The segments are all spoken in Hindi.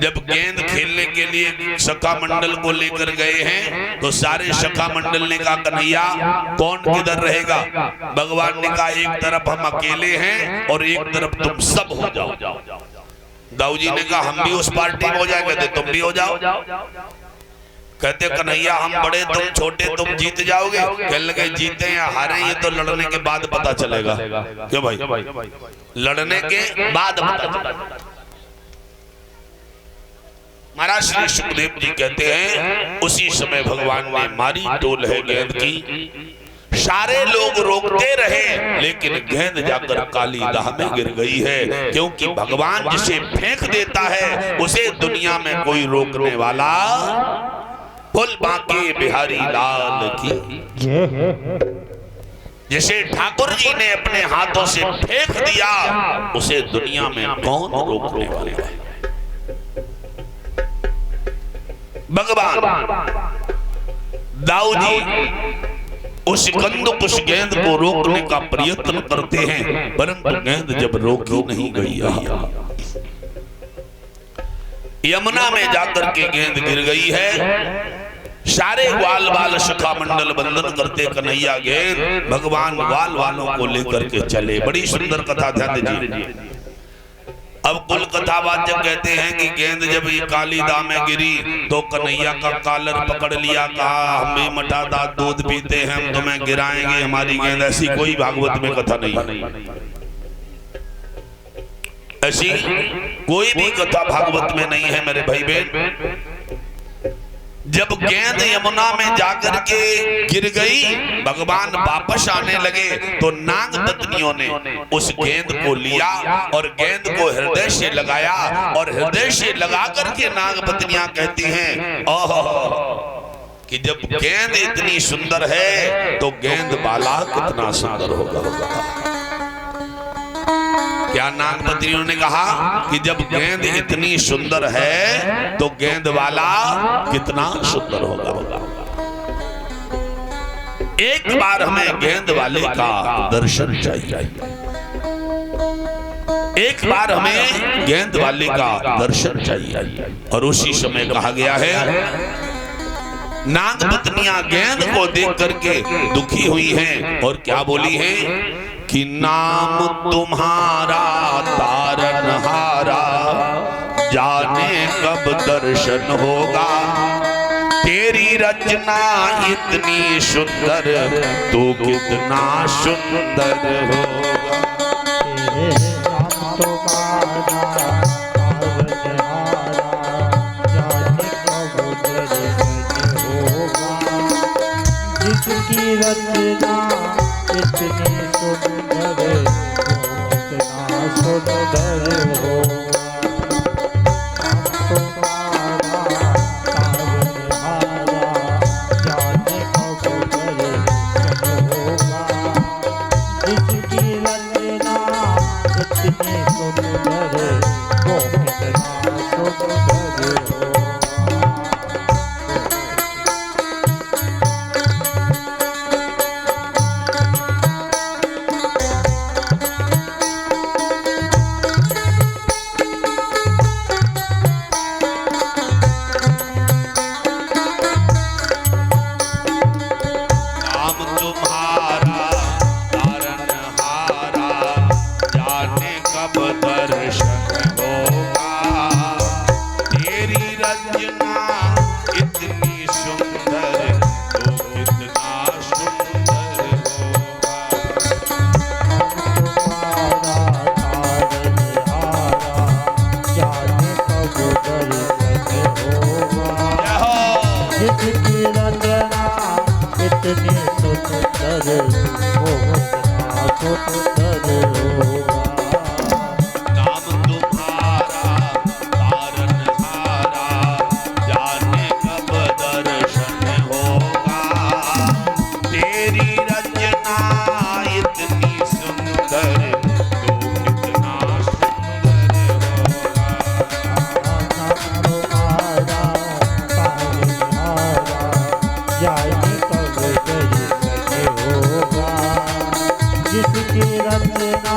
जब गेंद खेलने के लिए सखा मंडल को लेकर गए हैं तो सारे सखा मंडल ने कहा कन्हैया कौन किधर रहेगा। भगवान ने कहा एक तरफ हम अकेले हैं और एक तरफ तुम सब हो जाओ। दाऊ जी ने कहा हम भी उस पार्टी में हो जाए, कहते तुम भी हो जाओ। कहते कन्हैया हम बड़े तुम छोटे, तुम जीत जाओगे। कहने लगे जीते या हारे ये तो लड़ने के बाद पता चलेगा। क्यों भाई? लड़ने के बाद पता चलेगा। महाराज श्री सुखदेव जी कहते हैं उसी समय भगवान ने मारी टोल है गेंद की। सारे लोग रोकते रहे लेकिन गेंद जाकर काली दाह में गिर गई है, क्योंकि भगवान जिसे फेंक देता है उसे दुनिया में कोई रोकने वाला। बोल बांके बिहारी लाल की। जिसे ठाकुर जी ने अपने हाथों से फेंक दिया उसे दुनिया में कौन रोकने वाला है। भगवान दाऊ जी उस कंदुक उस गेंद को रोकने का प्रयत्न करते हैं, परंतु गेंद जब रोकी नहीं गई, यमुना में जाकर के गेंद गिर गई है। सारे ग्वाल वाल सखा मंडल बंधन करते कन्हैया गेंद, भगवान ग्वाल वालों को लेकर के चले। बड़ी सुंदर कथा, ध्यान दीजिए। अब कुल कथावाचक कहते हैं कि गेंद जब ये काली दाह में गिरी तो कन्हैया का कॉलर पकड़ लिया, कहा हम भी मटादार दूध पीते हैं, हम तुम्हें गिराएंगे हमारी गेंद। ऐसी कोई भागवत में कथा नहीं, ऐसी कोई भी कथा भागवत में नहीं है मेरे भाई बहन। जब गेंद यमुना में जाकर के गिर गई, भगवान वापस आने लगे तो नाग पत्नियों ने उस गेंद को लिया और गेंद को हृदय से लगाया, और हृदय से लगा करके नाग पत्नियां कहती हैं ओह कि जब गेंद इतनी सुंदर है तो गेंद वाला कितना सुंदर होगा। क्या नाग पत्नियों ने कहा कि जब गेंद इतनी सुंदर है तो गेंद वाला कितना सुंदर होगा। एक बार हमें गेंद वाले का दर्शन चाहिए, एक बार हमें गेंद वाले का दर्शन चाहिए। और उसी समय कहा गया है नाग पत्नियां गेंद को देख करके दुखी हुई हैं और क्या बोली हैं कि नाम तुम्हारा तारनहारा, जाने कब दर्शन होगा। तेरी रचना इतनी सुंदर तो कितना सुंदर होगा। जिसकी रचना इतनी सुंदर कितना सुंदर हो। तुम्हारा तारनहारा, जाने कब दर्शन होगा। जिसकी रचना इतनी सुंदर वो कितना सुंदर हो। जिसकी रचना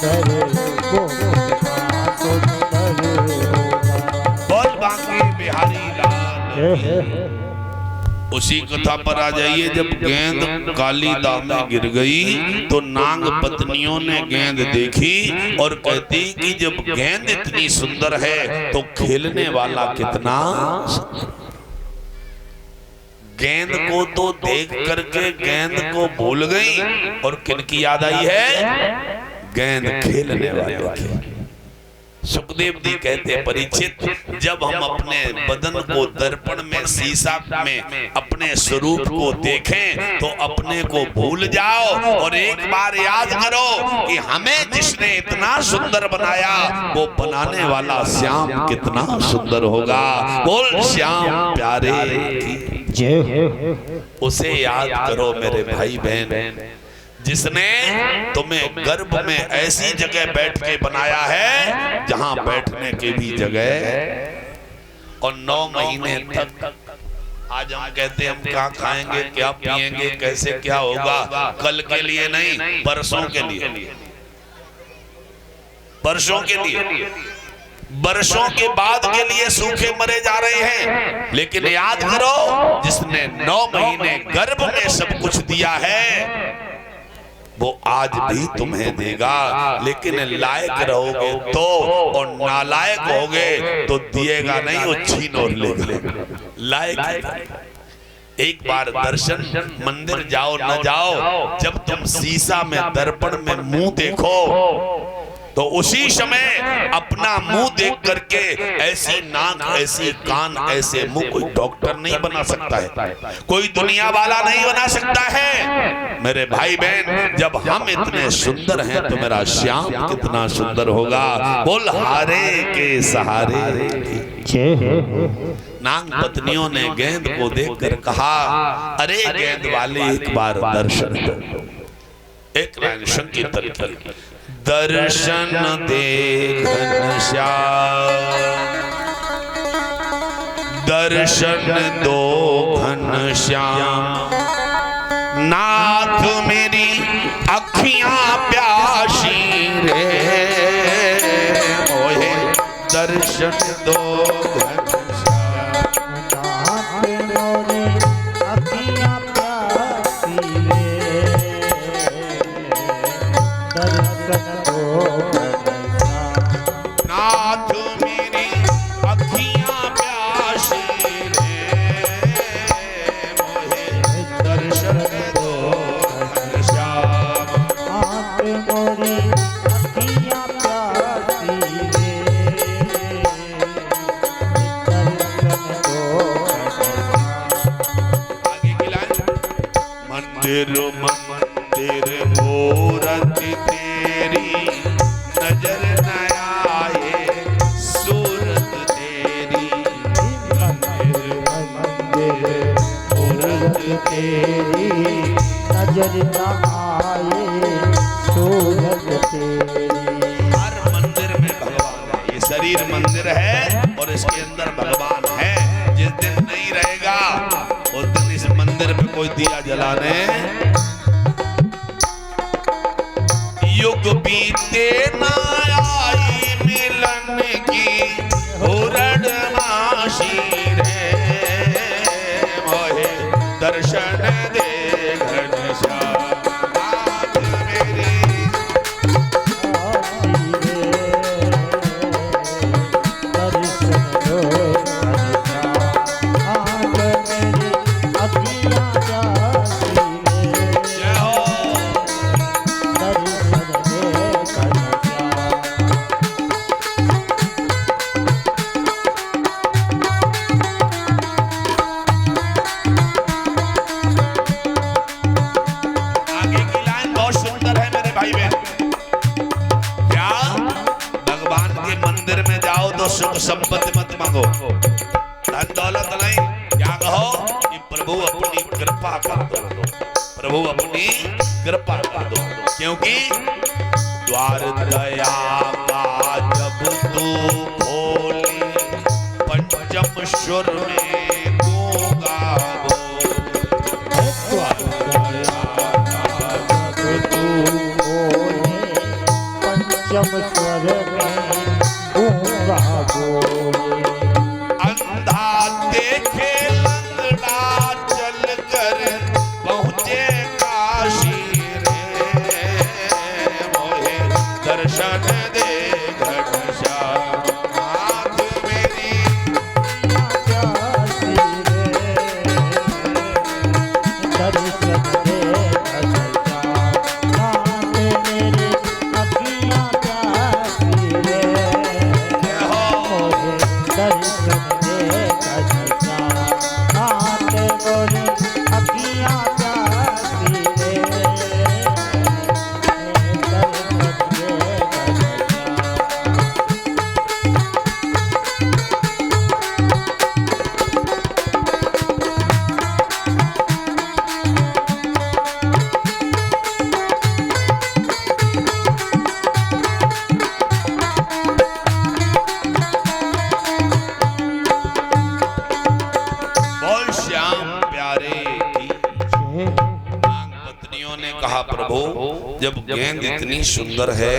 सुंदर वो कितना सुंदर होगा। बोल बांके बिहारी लाल। उसी कथा पर आ जाइए। जब गेंद काली दाह में गिर गई तो नाग पत्नियों ने गेंद देखी और कहती कि जब गेंद इतनी सुंदर है तो खेलने वाला कितना। गेंद को तो देख करके गेंद को भूल गई और किनकी याद आई है? गेंद खेलने वाले की। सुखदेव जी कहते परीक्षित, जब हम अपने बदन को दर्पण में शीशा में अपने स्वरूप को देखें तो अपने को भूल जाओ और एक बार याद करो कि हमें जिसने इतना सुंदर बनाया वो बनाने वाला श्याम कितना सुंदर होगा। बोल श्याम प्यारे की जय। उसे याद करो मेरे भाई बहन, जिसने तुम्हें गर्भ में ऐसी जगह बैठ के बनाया है जहां बैठने की भी जगह। और 9 महीने तक आज हम कहते हैं हम क्या खाएंगे, क्या पिएंगे, कैसे क्या होगा, कल के लिए नहीं, बरसों के लिए, बरसों के लिए, बरसों के बाद के लिए सूखे मरे जा रहे हैं। लेकिन याद करो जिसने 9 महीने गर्भ में सब कुछ दिया है वो आज भी तुम्हें देगा। लेकिन लायक रहोगे तो, और नालायक होगे तो दिएगा नहीं, वो छीन और लेगा। लायक एक बार दर्शन, मंदिर जाओ न जाओ, जब तुम शीशा में दर्पण में मुंह देखो तो उसी समय अपना मुंह देख करके ऐसी नाक, ऐसी कान, ऐसे मुंह कोई डॉक्टर नहीं बना सकता है, कोई दुनिया वाला नहीं बना सकता है। मेरे भाई बहन, जब हम इतने सुंदर हैं तो मेरा श्याम कितना सुंदर होगा। बोल हारे के सहारे की। नाग पत्नियों ने गेंद को देखकर कहा, अरे गेंद वाले एक बार दर्शन दो। एक लाइन संकीर्तन की, दर्शन दे घनश्याम, दर्शन दो घनश्याम, नाथ मेरी अखियां प्यासी रे, ओहे दर्शन दो घनश्याम, नाथ मोरे अखियां प्यासी रे, दर्शन दो घनश्याम, नाथ मेरी अखियां प्यासी रे, मोहे दर्शन दो घनश्याम, नाथ मोरे अखियां प्यासी रे, दर्शन दो घनश्याम। आगे की लाइन, मंदिर मंदिर मूरत तेरी, नजर न आए सूरत तेरी, मंदिर मंदिर मूरत तेरी, नजर न आए सूरत तेरी। हर मंदिर में भगवान है। ये शरीर मंदिर है और इसके अंदर भगवान है। जिस दिन नहीं रहेगा उस दिन इस मंदिर में कोई दिया जलाने, युग बीते ना आई मिलन की पूर्णमासी रे, मोहे दर्शन दे घनश्याम, नाथ मेरी दर्शन दो घनश्याम, आँख मेरी अखियाँ प्यासी रे, जय हो। दर्शन दे घनश्याम। आगे की लाइन बहुत सुंदर है मेरे भाई बहन। क्या भगवान के मंदिर में जाओ तो सुख संपत्ति मत मांगो, धन दौलत नहीं, क्या कहो कि प्रभु अपनी कृपा कर दो, प्रभु अपनी कृपा कर दो। क्योंकि द्वार दया का जब तू खोली, पंचम सुर में गूंगा बोल, द्वार दया का जब तू बोले पंचम सत्यम स्वर में गूंगा बोले। अंधा देखे लंगड़ा चल कर पहुँचे काशी रे, मोहे दर्शन दे घनश्याम नाथ मेरी प्यासी रे, दर्शन दे घनश्याम नाथ मेरी अखियाँ प्यासी रे, मोहे दर्शन दे घनश्याम नाथ मोरी अखियाँ प्यासी रे, दर्शन दे घनश्याम। बोल श्याम प्यारे की। नाग पत्नियों ने कहा प्रभु जब गेंद इतनी सुंदर है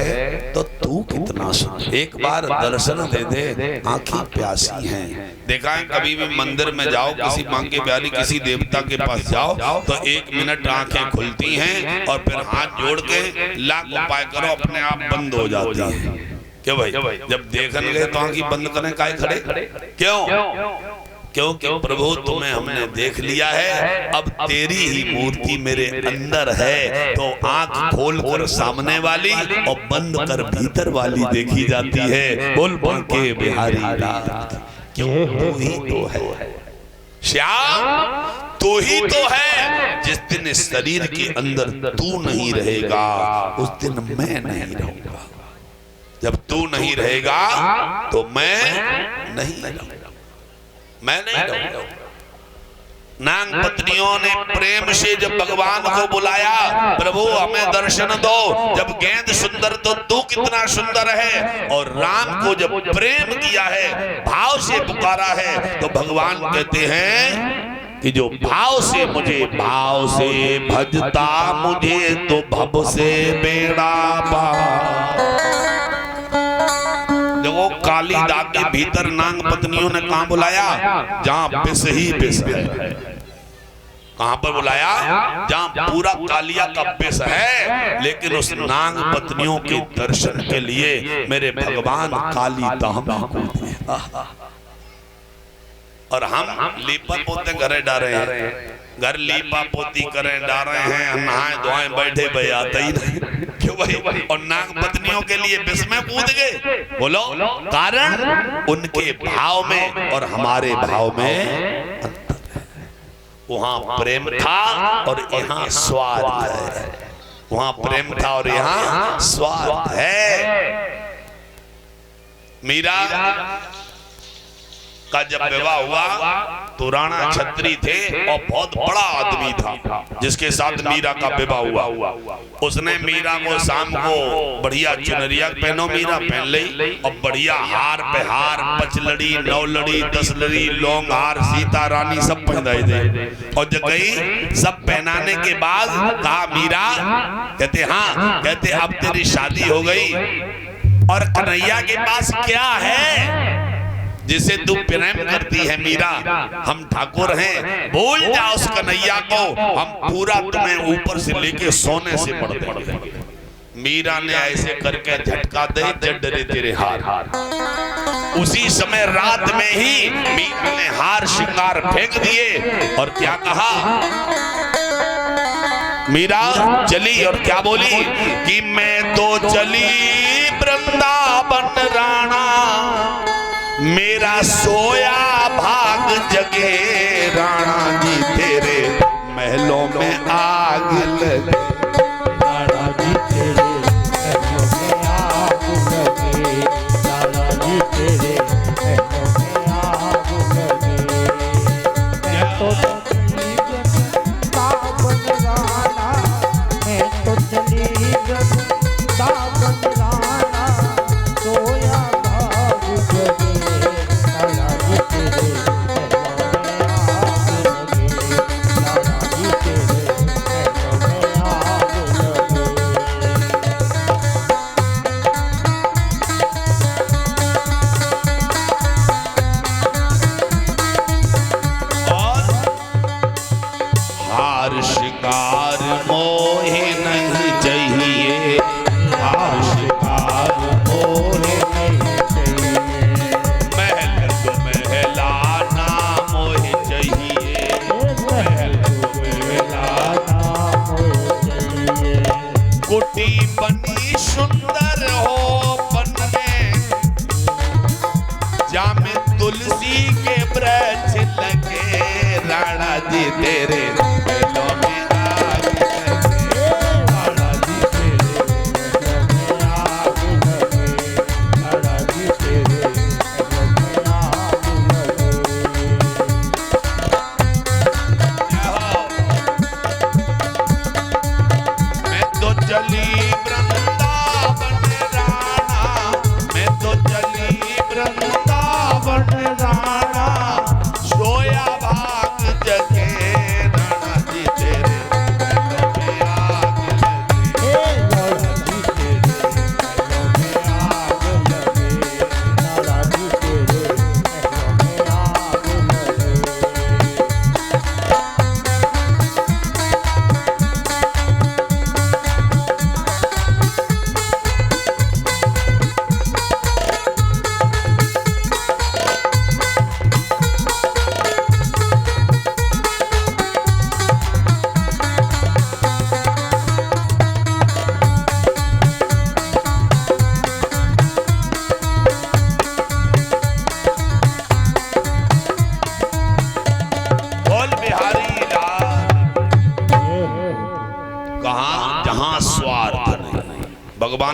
तो तू कितना सुंदर, एक बार दर्शन दे दे, आंखें प्यासी हैं। देखा है कभी भी मंदिर में जाओ, किसी मां के प्यारी किसी देवता के पास जाओ तो 1 मिनट आंखें खुलती हैं और फिर हाथ जोड़ के लाख उपाय करो अपने आप बंद हो जाती है। क्यों भाई, जब देखने गए तो आंखें बंद करें काहे खड़े, क्यों? क्योंकि प्रभु तुम्हें हमने देख लिया है, अब तेरी ही मूर्ति मेरे अंदर है, तो आंख खोल कर सामने वाली और बंद कर भीतर वाली देखी जाती है। बोल बांके बिहारी लाल, क्यों तू ही तो है श्याम, तू ही तो है। जिस दिन इस शरीर के अंदर तू नहीं रहेगा उस दिन मैं नहीं रहूंगा, जब तू नहीं रहेगा तो मैं नहीं रहूंगा, मैं नहीं रहूंगा। नाग पत्नियों ने प्रेम से जब भगवान को बुलाया, प्रभु हमें दर्शन दो, जब गेंद सुंदर तो तू कितना सुंदर है, और राम को जब प्रेम किया है, भाव से पुकारा है, तो भगवान कहते हैं कि जो भाव से भजता मुझे तो भव से बेड़ा पार। देखो काली दाग के भीतर नाग पत्नियों ने कहां बुलाया, जहां विष ही विष है। कहां पर बुलाया, जहां पूरा कालिया का विष है, लेकिन उस नाग पत्नियों के दर्शन के लिए मेरे भगवान काली दाम कूदे। और हम लीपा पोते घरे डारे हैं, घर लीपा पोती करें डारे हैं, नहाए धोए बैठे भाई आता ही नहीं, क्यों भाई? और नाग पत्नियों के लिए विष में कूद गए। बोलो कारण, उनके भाव में और हमारे भाव में अंतर है। वहां प्रेम था और यहाँ स्वार्थ है, वहां प्रेम था और यहाँ स्वार्थ है। मीरा का जब विवाह हुआ तो राणा छत्री थे और बहुत बड़ा आदमी था जिसके साथ मीरा का विवाह हुआ। उसने मीरा को शाम को बढ़िया चुनरिया पहनो, मीरा पहन ली, और बढ़िया हार पे हार, 5 लड़ी 9 लड़ी 10 लड़ी लौंग हार, सीता रानी सब पहनाए थे। और जब गई सब पहनाने के बाद कहा मीरा, कहते हाँ, कहते अब तेरी शादी हो गई और कन्हैया के पास क्या है जिसे तू प्रेम करती है मीरा, हम ठाकुर हैं, बोल जा उस कन्हैया को, हम पूरा तुम्हें ऊपर से लेके सोने से पड़ देंगे। मीरा ने ऐसे करके झटका दे, जड़ डरे तेरे हार। उसी समय रात में ही मीरा ने हार श्रृंगार फेंक दिए और क्या कहा, मीरा चली और क्या बोली कि मैं तो चली वृंदावन राणा, मेरा सोया भाग जगे राणा जी, तेरे महलों में आग लगे। राणा जी तेरे महलों में आग लगे, राणा जी तेरे महलों में आग लगे। मैं तो चली वृंदावन राणा, मैं तो चली वृंदावन राणा, सोया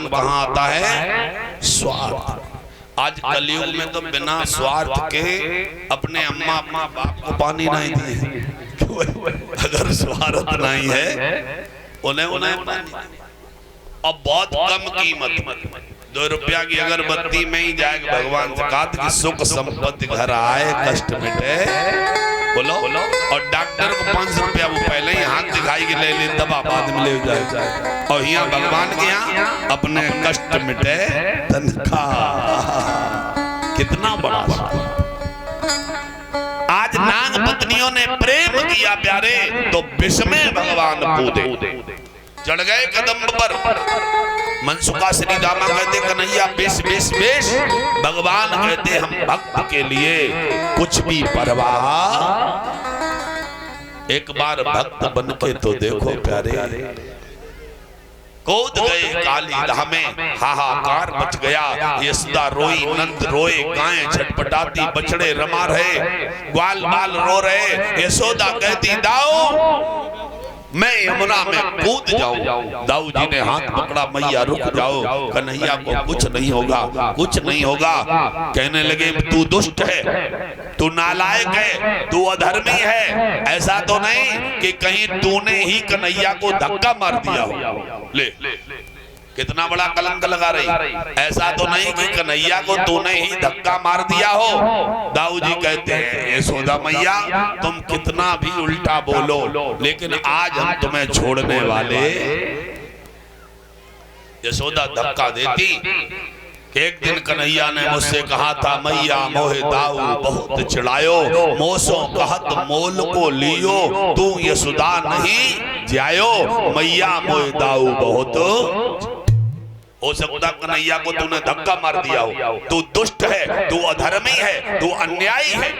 कहाँ आता है? स्वार्थ। आज कलयुग में तो बिना स्वार्थ के अपने अम्मा अम्मा बाप को पानी नहीं दिए। अगर स्वार्थ नहीं है उन्हें अब बहुत कम कीमत 2 रुपया की अगरबत्ती में ही जाएगा। भगवान से कहा कि सुख संपत्ति घर आए कष्ट मिटे बोलो। और डॉक्टर को 500 रुपया वो पहले ही हाथ दिखाई के ले दवा बाद में ले जाए। और यहाँ भगवान के यहाँ अपने कष्ट मिटे तनख्वाह। कितना बड़ा आज नाग पत्नियों ने प्रेम किया प्यारे तो विष में भगवान कूदे, चढ़ गए कदम पर। मनसुखा श्री दामा कहते कन्हैया बेश बेश बेश। भगवान कहते हम भक्त के लिए कुछ भी परवाह। एक बार भक्त बन के तो देखो प्यारे। कूद गए काली धामे, हाहाकार मच गया। यशोदा रोई, नंद रोए, गायें छटपटाती, बछड़े रमा रहे, ग्वाल बाल रो रहे। यशोदा कहती दाऊ मैं यमुना में कूद जाऊं। दाऊ जी ने हाथ पकड़ा, मैया रुक जाओ, कन्हैया को कुछ नहीं होगा, कुछ नहीं होगा। कहने लगे तू दुष्ट है, तू नालायक है, तू अधर्मी है। ऐसा तो नहीं कि कहीं तूने ही कन्हैया को धक्का मार दिया हो। ले कितना बड़ा कलंक लगा रही। ऐसा तो नहीं कि कन्हैया को तूने ही धक्का मार दिया हो। दाऊ जी कहते हैं यशोदा मैया तुम कितना भी उल्टा बोलो लेकिन आज हम तुम्हें छोड़ने वाले। यशोदा धक्का देती कि एक दिन कन्हैया ने मुझसे कहा था मैया मोहे दाऊ बहुत चिढ़ायो, मोसो कहत मोल को लियो, तू यशोदा नहीं जायो, मैया मोहे दाऊ बहुत। हो सकता कन्हैया को तूने धक्का मार दिया हो। तू दुष्ट है, तू अधर्मी है, तू अन्यायी है।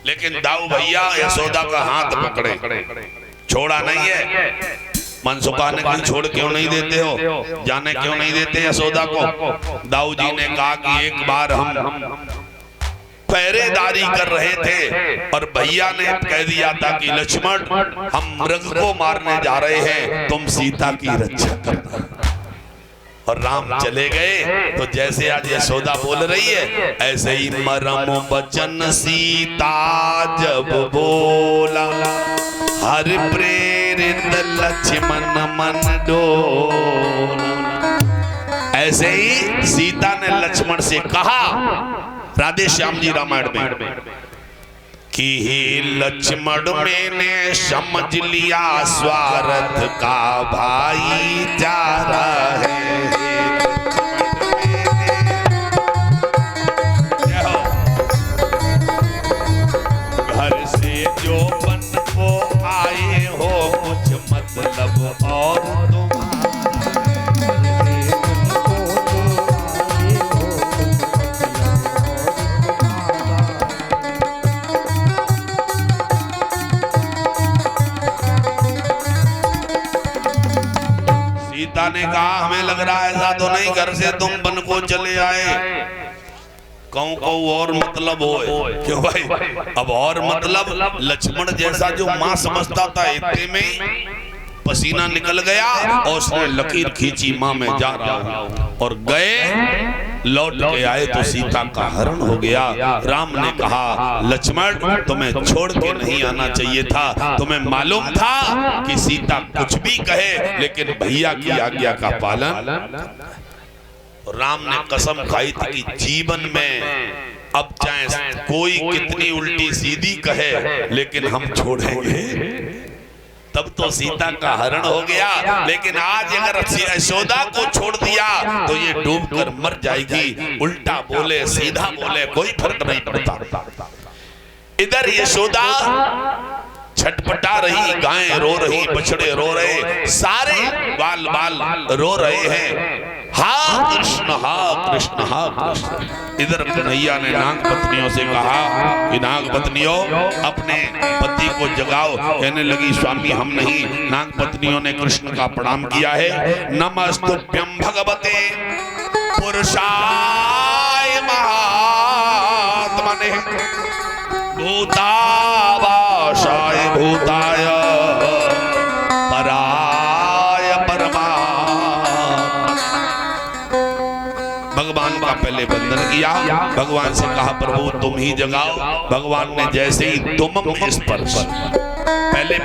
लेकिन दाऊ भैया यशोदा का हाथ पकड़े, छोड़ा नहीं है। मनसुखा ने कहा छोड़ क्यों नहीं देते हो, जाने क्यों नहीं देते यशोदा को। दाऊ जी ने कहा कि एक बार हम पहरेदारी कर रहे थे और भैया ने कह दिया था कि लक्ष्मण हम मृग को मारने जा रहे हैं, तुम सीता की रक्षा करना। और राम चले गए तो जैसे आज यशोदा बोल रही है ऐसे ही मरम बचन सीता जब बोला, हर प्रेरित लक्ष्मण मन डोला। ऐसे ही सीता ने लक्ष्मण से कहा राधे श्याम जी रामायण में कि लक्ष्मण मैंने समझ लिया स्वार्थ का भाईचारा है। घर से जो बन को आए हो कुछ मतलब और सीता ने कहा हमें लग रहा है ऐसा तो नहीं, घर से तुम बन को चले आए, कहूं कहूं और मतलब हो। क्यों भाई अब और मतलब लक्ष्मण जैसा जो मां समझता था इतने में पसीना निकल गया और उसने लकीर खींची मां में जा रहा हूं। और गए लौट के आए तो सीता का हरण हो गया। राम ने कहा लक्ष्मण तुम्हें छोड़ के नहीं आना चाहिए था, तुम्हें मालूम था कि सीता कुछ भी कहे लेकिन भैया की आज्ञा का पालन। राम ने कसम खाई थी कि जीवन में अब चाहे कोई कितनी उल्टी सीधी कहे लेकिन हम छोड़ेंगे। तब तो सीता का हरण हो गया, लेकिन आज अगर यशोदा को छोड़ दिया तो ये डूब कर मर जाएगी। उल्टा बोले सीधा बोले कोई फर्क नहीं पड़ता। इधर यशोदा छटपटा रही, गायें रो रही, बछड़े रो रहे, सारे बाल बाल रो रहे हैं हा कृष्ण हा कृष्ण हा कृष्ण। इधर कन्हैया ने नाग पत्नियों से कहा कि नाग पत्नियों अपने पति को जगाओ। कहने लगी स्वामी हम नहीं। नाग पत्नियों ने कृष्ण का प्रणाम किया है। नमस्तुभ्यं भगवते पुरुषाय महात्मने भूतावासाय भूताय पराय परमात्मने। पहले वंदन किया, भगवान से कहा प्रभु तुम ही जगाओ। भगवान ने जैसे ही तुम स्पर्श, पहले